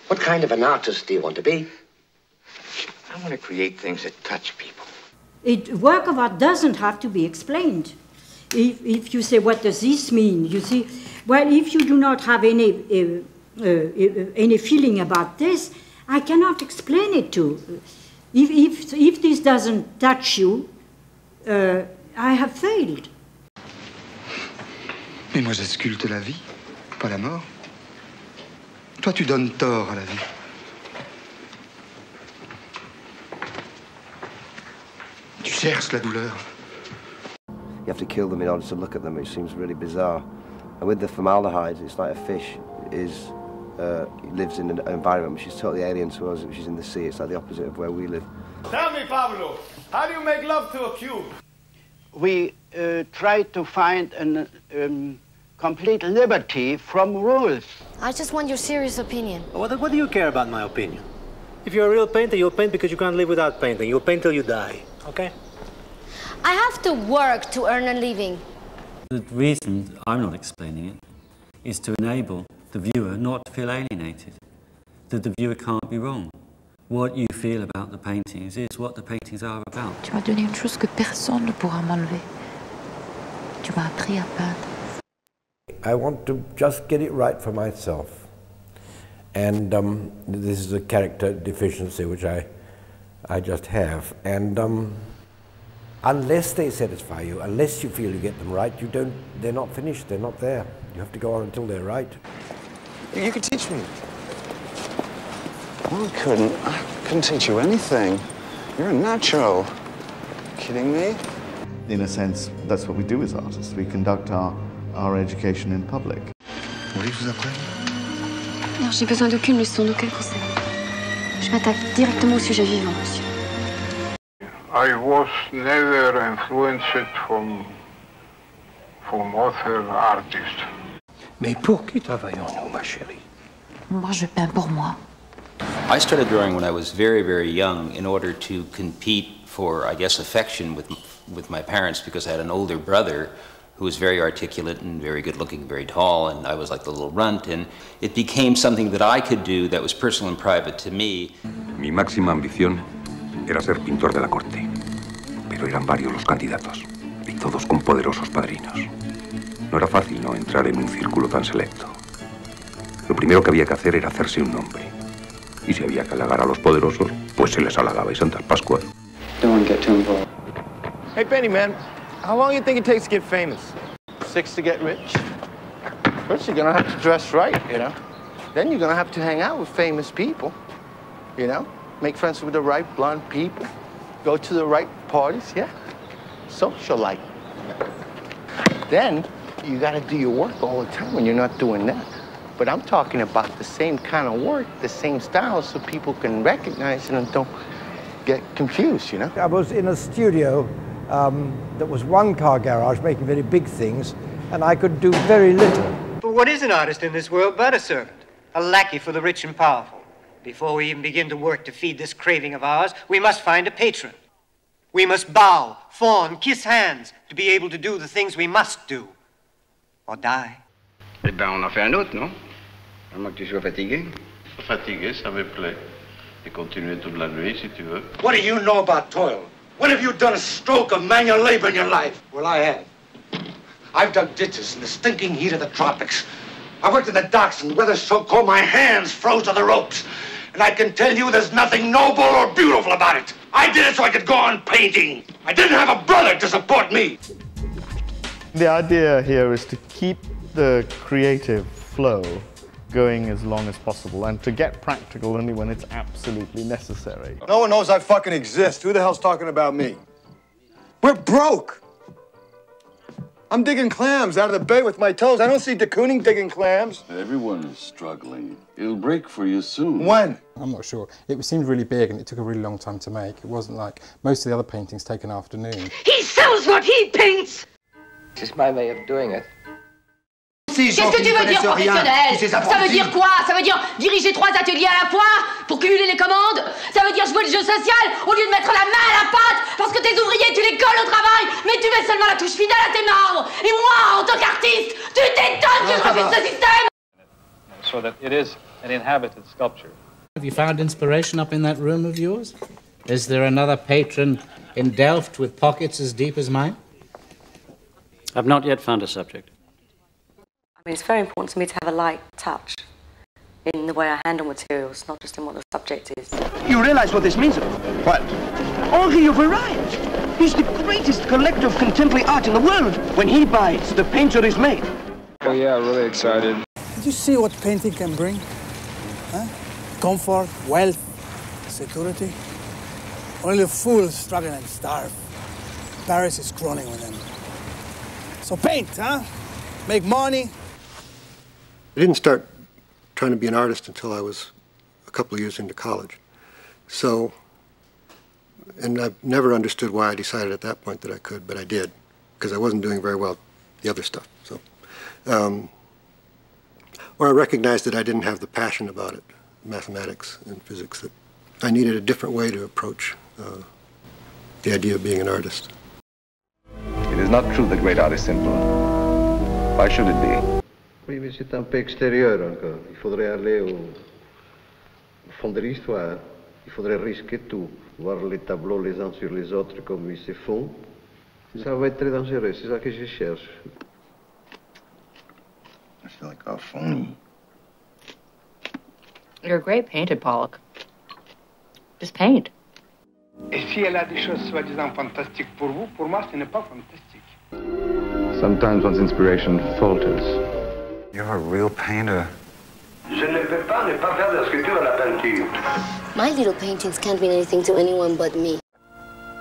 What kind of an artist do you want to be? I want to create things that touch people. Work of art doesn't have to be explained. If you say, what does this mean? You see, well, if you do not have any feeling about this, I cannot explain it to. If this doesn't touch you, I have failed. Mais moi, je sculpte la vie, pas la mort. Toi, tu donnes tort à la vie. Tu cherches la douleur. You have to kill them in order to look at them, which seems really bizarre. And with the formaldehyde, it's like a fish lives in an environment which is totally alien to us, which is in the sea. It's like the opposite of where we live. Tell me, Pablo, how do you make love to a cube? We try to find a complete liberty from rules. I just want your serious opinion. What do you care about my opinion? If you're a real painter, you'll paint because you can't live without painting. You'll paint till you die, okay? I have to work to earn a living. The reason I'm not explaining it is to enable the viewer not to feel alienated, that the viewer can't be wrong. What you feel about the paintings is what the paintings are about. Tu m'as donné une chose que personne ne pourra m'enlever. Tu m'as appris à peindre. I want to just get it right for myself. And this is a character deficiency which I just have. And unless they satisfy you, unless you feel you get them right, they're not finished, they're not there. You have to go on until they're right. You could teach me. Well, I couldn't teach you anything. You're a natural. Kidding me? In a sense, that's what we do as artists. We conduct our education in public. Vous voulez que je vous apprenne? Non, j'ai besoin d'aucune leçon, d'aucun conseil. Je m'attaque directement au sujet vivant, monsieur. I was never influenced from other artists. Mais pour qui travaillons-nous, ma chérie? Moi, je peins pour moi. I started drawing when I was very, very young in order to compete for, I guess, affection with my parents, because I had an older brother who was very articulate and very good looking, very tall, and I was like the little runt, and it became something that I could do that was personal and private to me. Mi máxima ambición era ser pintor de la corte, pero eran varios los candidatos, y todos con poderosos padrinos. No era fácil no entrar en un círculo tan selecto. Lo primero que había que hacer era hacerse un nombre, y si había que halagar a los poderosos, pues se les halagaba y Santas Pascuas. Don't get too involved. Hey, Benny, man, how long do you think it takes to get famous? 6 to get rich? First, you're gonna have to dress right, you know? Then you're gonna have to hang out with famous people, you know? Make friends with the right blonde people. Go to the right parties, yeah? Socialite. Then, you gotta do your work all the time when you're not doing that. But I'm talking about the same kind of work, the same style, so people can recognize it and don't get confused, you know? I was in a studio that was one-car garage making very big things, and I could do very little. But what is an artist in this world but a servant? A lackey for the rich and powerful. Before we even begin to work to feed this craving of ours, we must find a patron. We must bow, fawn, kiss hands to be able to do the things we must do. Or die. Eh ben, on en fait un autre, non? À moins que tu sois fatigué. Fatigué, ça me plaît. Et continuer toute la nuit, si tu veux. What do you know about toil? When have you done a stroke of manual labor in your life? Well, I have. I've dug ditches in the stinking heat of the tropics. I worked in the docks in weather so cold my hands froze to the ropes. And I can tell you there's nothing noble or beautiful about it. I did it so I could go on painting. I didn't have a brother to support me. The idea here is to keep the creative flow going as long as possible and to get practical only when it's absolutely necessary. No one knows I fucking exist. Who the hell's talking about me? We're broke. I'm digging clams out of the bay with my toes. I don't see de Kooning digging clams. Everyone is struggling. It'll break for you soon. When? I'm not sure. It seemed really big and it took a really long time to make. It wasn't like most of the other paintings take an afternoon. He sells what he paints! It's just my way of doing it. Qu'est-ce que tu veux dire, professionnel? Ça veut dire quoi? Ça veut dire diriger 3 ateliers à la fois pour cumuler les commandes? Ça veut dire jouer le jeu social au lieu de mettre la main à la pâte parce que tes ouvriers, tu les colles au travail, mais tu mets seulement la touche finale à tes marbres. Et moi, en tant qu'artiste, tu t'étonnes que je refuse ce système? so that it is an inhabited sculpture. Have you found inspiration up in that room of yours? Is there another patron in Delft with pockets as deep as mine? I've not yet found a subject. I mean, it's very important to me to have a light touch in the way I handle materials, not just in what the subject is. You realize what this means? What? Henri, you've arrived. He's the greatest collector of contemporary art in the world. When he bites, the painter is made. Oh yeah, really excited. Did you see what painting can bring? Huh? Comfort, wealth, security. Only the fools struggle and starve. Paris is crawling with them. So paint, huh? Make money. I didn't start trying to be an artist until I was a couple of years into college. So, and I've never understood why I decided at that point that I could, but I did, because I wasn't doing very well at the other stuff. So, or I recognized that I didn't have the passion about it, mathematics and physics, that I needed a different way to approach the idea of being an artist. It is not true that great art is simple. Why should it be? Oui, mais c'est un peu extérieur encore. Il faudrait aller au fond de l'histoire. Il faudrait risquer tout. Voir les tableaux les uns sur les autres comme ils se font. Ça va être très dangereux. C'est ça que je cherche. I feel like a phony. You're a great painter, Pollock. Just paint. Et si elle a des choses soi-disant fantastiques pour vous, pour moi, ce n'est pas fantastique. Sometimes one's inspiration falters. You're a real painter. Je ne peux pas ne pas faire de la sculpture à la peinture. My little paintings can't mean anything to anyone but me.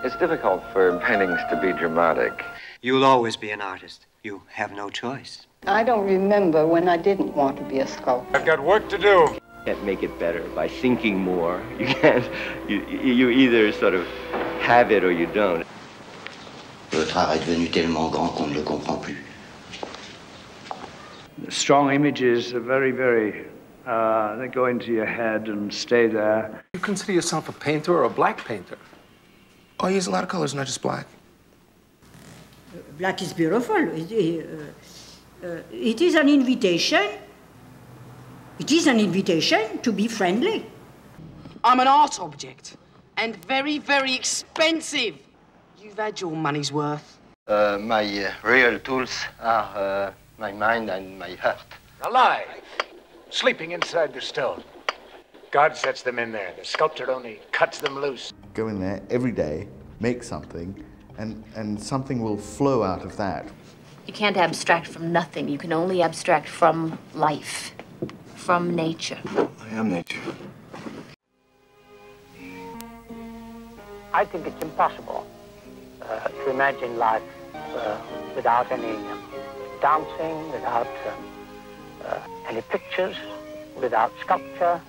It's difficult for paintings to be dramatic. You'll always be an artist. You have no choice. I don't remember when I didn't want to be a sculptor. I've got work to do. You can't make it better by thinking more. You can't. You either sort of have it or you don't. Votre art est devenu tellement grand qu'on ne le comprend plus. Strong images are very, they go into your head and stay there. You consider yourself a painter or a black painter? Oh, you use a lot of colors, not just black. Black is beautiful. It is an invitation. It is an invitation to be friendly. I'm an art object, and very, very expensive. You've had your money's worth. My real tools are my mind and my heart. Alive, sleeping inside the stone. God sets them in there. The sculptor only cuts them loose. Go in there every day, make something, and something will flow out of that. You can't abstract from nothing. You can only abstract from life, from nature. I am nature. I think it's impossible to imagine life without any dancing, without any pictures, without sculpture,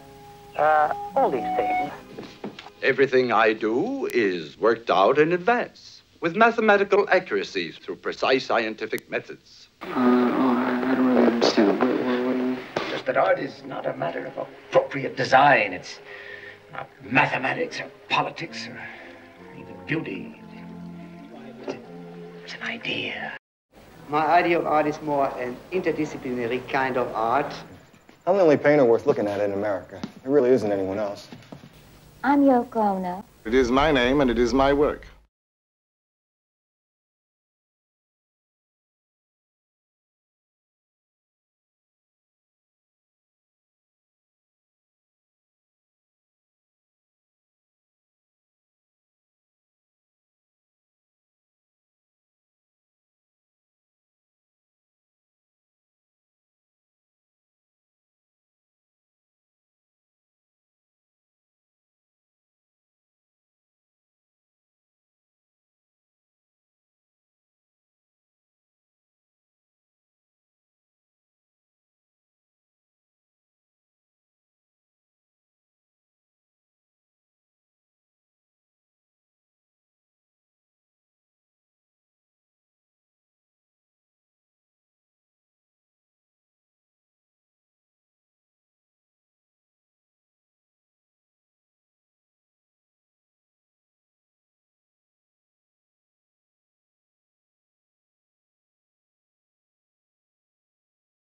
all these things. Everything I do is worked out in advance, with mathematical accuracy through precise scientific methods. I don't really understand. Just that art is not a matter of appropriate design. It's not mathematics or politics or even beauty. It's an idea. My idea of art is more an interdisciplinary kind of art. I'm the only painter worth looking at in America. There really isn't anyone else. I'm Yoko Ono. It is my name and it is my work.